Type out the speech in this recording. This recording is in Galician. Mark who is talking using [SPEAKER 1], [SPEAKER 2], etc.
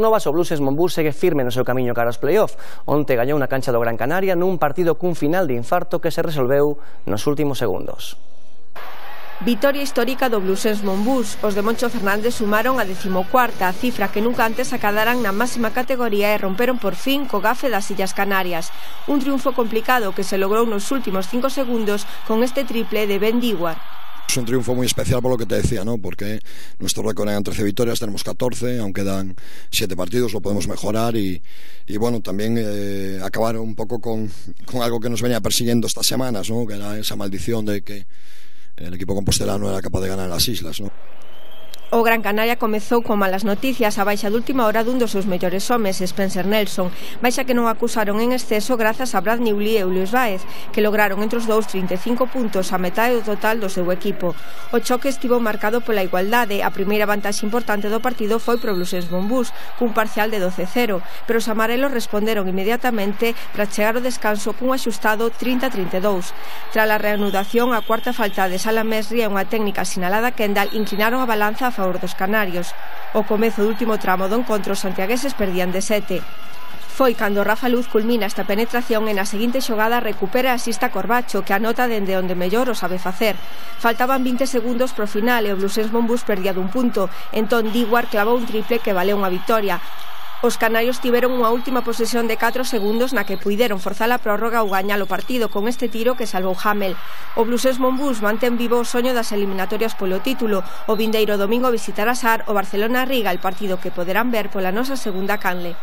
[SPEAKER 1] novas, o Blues Monbus segue firme no seu camiño cara aos play-off. Onte gañou na cancha do Gran Canaria nun partido cun final de infarto que se resolveu nos últimos segundos.
[SPEAKER 2] Vitoria histórica do Blues Monbus. Os de Moncho Fernández sumaron a 14ª, cifra que nunca antes acadaran na máxima categoría e romperon por fin co gafe das Illas Canarias. Un triunfo complicado que se logrou nos últimos 5 segundos con este triple de Ben Dewar.
[SPEAKER 3] Es un triunfo muy especial por lo que te decía, ¿no? Porque nuestro récord eran 13 victorias, tenemos 14, aunque quedan 7 partidos, lo podemos mejorar y bueno, también acabar un poco con algo que nos venía persiguiendo estas semanas, ¿no? Que era esa maldición de que el equipo compostelano era capaz de ganar en las islas, ¿no?
[SPEAKER 2] O Gran Canaria comezou con malas noticias a baixa de última hora dun dos seus mellores homes, Spencer Nelson, baixa que non acusaron en exceso grazas a Brad Newley e Ulius Baez, que lograron entre os dous 35 puntos, a metade do total do seu equipo. O choque estivo marcado pola igualdade. A primeira vantaxe importante do partido foi pro Blues Monbus, cun parcial de 12-0, pero os amarelos responderon inmediatamente para chegar ao descanso cun axustado 30-32. Tras a reanudación, a cuarta falta de Sala Mesri e unha técnica sinalada Kendall inclinaron a balanza a favor dos canarios. O comezo do último tramo do encontro, os santiagueses perdían de 7. Foi cando Rafa Luz culmina esta penetración e na seguinte xogada recupera a asista Corbacho, que anota dende onde mellor o sabe facer. Faltaban 20 segundos pro final e o Blues Monbus perdía dun punto. Entón Dewar clavou un triple que valeu unha victoria. Os canarios tiveron unha última posesión de 4 segundos na que puideron forzar a prórroga ou gañar o partido con este tiro que salvou Hamel. O Blues Monbus mantén vivo o soño das eliminatorias polo título. O vindeiro domingo visitará Sar o Barcelona Riga, el partido que poderán ver pola nosa segunda canle.